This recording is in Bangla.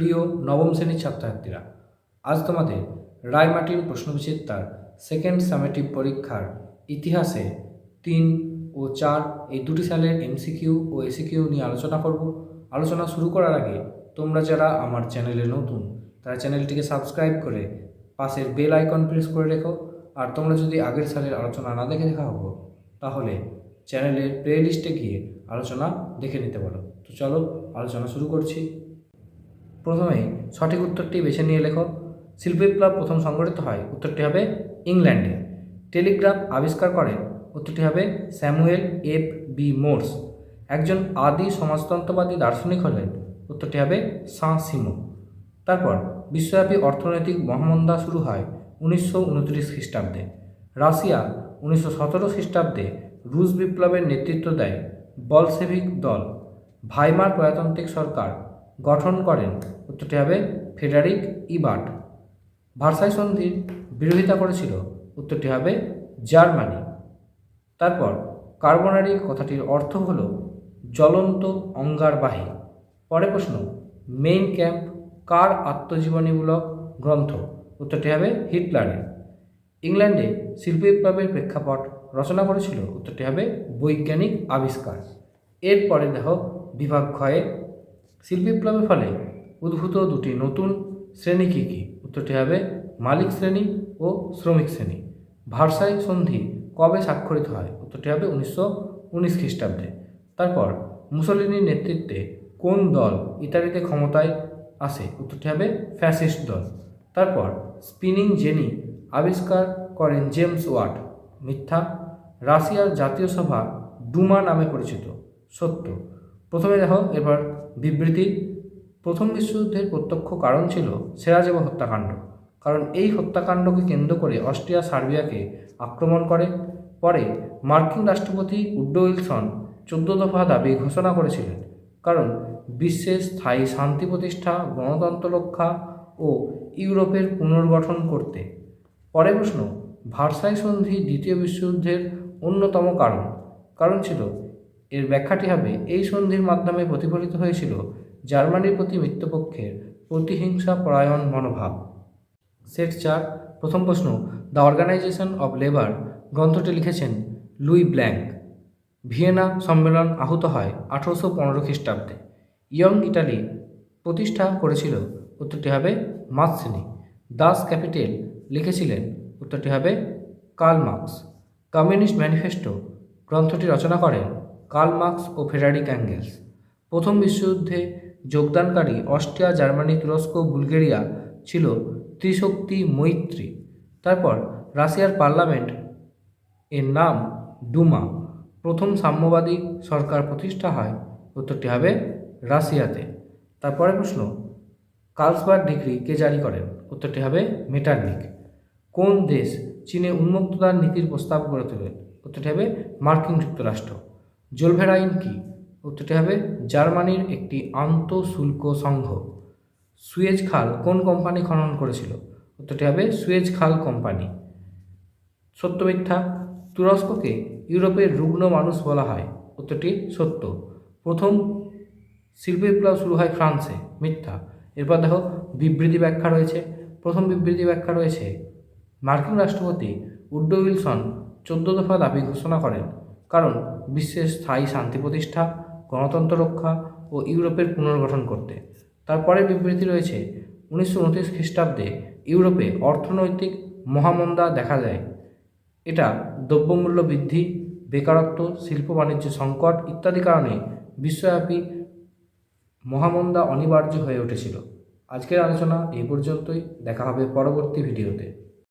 প্রিয় নবম শ্রেণীর ছাত্রছাত্রীরা, আজ তোমাদের রায়মার্টিন প্রশ্নবিচিত্রার সেকেন্ড সামেটিভ পরীক্ষার ইতিহাসে 3 ও 4 এই দুটি সালের এমসিকিউ ও এসিকিউ নিয়ে আলোচনা করব। আলোচনা শুরু করার আগে তোমরা যারা আমার চ্যানেলে নতুন তারা চ্যানেলটিকে সাবস্ক্রাইব করে পাশের বেল আইকন প্রেস করে রেখো। আর তোমরা যদি আগের সালের আলোচনা না দেখে দেখা হবো তাহলে চ্যানেলের প্লে লিস্টে গিয়ে আলোচনা দেখে নিতে বলো। তো চলো আলোচনা শুরু করছি। প্রথমেই সঠিক উত্তরটি বেছে নিয়ে লেখো। শিল্প বিপ্লব প্রথম সংগঠিত হয়, উত্তরটি হবে ইংল্যান্ডে। টেলিগ্রাফ আবিষ্কার করেন, উত্তরটি হবে স্যামুয়েল এফ বি মোর্স। একজন আদি সমাজতন্ত্রবাদী দার্শনিক হলেন, উত্তরটি হবে সাঁ সিমো। তারপর বিশ্বব্যাপী অর্থনৈতিক মহামন্দা শুরু হয় 1929 খ্রিস্টাব্দে। রাশিয়া 1917 খ্রিস্টাব্দে রুশ বিপ্লবের নেতৃত্ব দেয় বলশেভিক দল। ভাইমার প্রজাতান্ত্রিক সরকার গঠন করেন, উত্তরটি হবে ফ্রেডারিক ইবার্ট। ভার্সাই সন্ধির বিরোধিতা করেছিল, উত্তরটি হবে জার্মানি। তারপর কার্বনারি কথাটির অর্থ হল জ্বলন্ত অঙ্গারবাহী। পরের প্রশ্ন, মেইন ক্যাম্প কার আত্মজীবনীমূলক গ্রন্থ, উত্তরটি হবে হিটলারের। ইংল্যান্ডে শিল্প বিপ্লবের প্রেক্ষাপট রচনা করেছিল, উত্তরটি হবে বৈজ্ঞানিক আবিষ্কার। এরপরে দেখো বিভাগ ক্ষয়ে শিল্প বিপ্লবের ফলে উদ্ভূত দুটি নতুন শ্রেণী কী কী, উত্তরটি হবে মালিক শ্রেণী ও শ্রমিক শ্রেণী। ভার্সাই সন্ধি কবে স্বাক্ষরিত হয়, উত্তরটি হবে 1919 খ্রিস্টাব্দে। তারপর মুসোলিনির নেতৃত্বে কোন দল ইতালিতে ক্ষমতায় আসে, উত্তরটি হবে ফ্যাসিস্ট দল। তারপর স্পিনিং জেনি আবিষ্কার করেন জেমস ওয়াট, মিথ্যা। রাশিয়ার জাতীয় সভা ডুমা নামে পরিচিত, সত্য। প্রথমে দেখো এবার বিবৃতি। প্রথম বিশ্বযুদ্ধের প্রত্যক্ষ কারণ ছিল সেরাজেভো হত্যাকাণ্ড, কারণ এই হত্যাকাণ্ডকে কেন্দ্র করে অস্ট্রিয়া সার্বিয়াকে আক্রমণ করে। পরে মার্কিন রাষ্ট্রপতি উড্রো উইলসন 14 দফা দাবি ঘোষণা করেছিলেন, কারণ বিশ্বের স্থায়ী শান্তি প্রতিষ্ঠা, গণতন্ত্র রক্ষা ও ইউরোপের পুনর্গঠন করতে। পরের প্রশ্ন, ভার্সাই সন্ধি দ্বিতীয় বিশ্বযুদ্ধের অন্যতম কারণ ছিল, এর ব্যাখ্যাটি হবে এই সন্ধির মাধ্যমে প্রতিফলিত হয়েছিল জার্মানির প্রতি মিত্রপক্ষের প্রতিহিংসা পরায়ণ মনোভাব। সেট 4 প্রথম প্রশ্ন, দ্য অর্গানাইজেশন অব লেবার গ্রন্থটি লিখেছেন লুই ব্ল্যাঙ্ক। ভিয়েনা সম্মেলন আহুত হয় 1815 খ্রিস্টাব্দে। ইয়ং ইটালি প্রতিষ্ঠা করেছিল, উত্তরটি হবে মাৎসিনি। দাস ক্যাপিটাল লিখেছিলেন, উত্তরটি হবে কার্ল মার্কস। কমিউনিস্ট ম্যানিফেস্টো গ্রন্থটি রচনা করেন কার্ল মার্কস ও ফ্রেডারিক অ্যাঙ্গেলস। প্রথম বিশ্বযুদ্ধে যোগদানকারী অস্ট্রিয়া, জার্মানি, তুরস্ক, বুলগেরিয়া ছিল ত্রিশক্তি মৈত্রী। তারপর রাশিয়ার পার্লামেন্ট এর নাম ডুমা। প্রথম সাম্যবাদী সরকার প্রতিষ্ঠা হয়, উত্তরটি হবে রাশিয়াতে। তারপরে প্রশ্ন, কার্লসবার্গ ডিক্রি কে জারি করেন, উত্তরটি হবে মেটারনিখ। কোন দেশ চীনে উন্মুক্ততার নীতির প্রস্তাব গড়ে তোলে, উত্তরটি হবে মার্কিন যুক্তরাষ্ট্র। জোলভেরাইন কি, উত্তরটি হবে জার্মানির একটি আন্তঃশুল্ক সংঘ। সুয়েজ খাল কোন কোম্পানি খনন করেছিল, উত্তরটি হবে সুয়েজ খাল কোম্পানি। সত্য মিথ্যা, তুরস্ককে ইউরোপের রুগ্ন মানুষ বলা হয়, উত্তরটি সত্য। প্রথম শিল্প বিপ্লব শুরু হয় ফ্রান্সে, মিথ্যা। এরপর দেখো বিবৃতি ব্যাখ্যা রয়েছে। প্রথম বিবৃতি ব্যাখ্যা রয়েছে, মার্কিন রাষ্ট্রপতি উড্রো উইলসন 14 দফা দাবি ঘোষণা করেন, কারণ বিশ্বের স্থায়ী শান্তি প্রতিষ্ঠা, গণতন্ত্র রক্ষা ও ইউরোপের পুনর্গঠন করতে। তারপরে বিবৃতি রয়েছে 1929 খ্রিস্টাব্দে ইউরোপে অর্থনৈতিক মহামন্দা দেখা দেয়। এটা দ্রব্যমূল্য বৃদ্ধি, বেকারত্ব, শিল্প বাণিজ্য সংকট ইত্যাদি কারণে বিশ্বব্যাপী মহামন্দা অনিবার্য হয়ে উঠেছিল। আজকের আলোচনা এই পর্যন্তই, দেখা হবে পরবর্তী ভিডিওতে।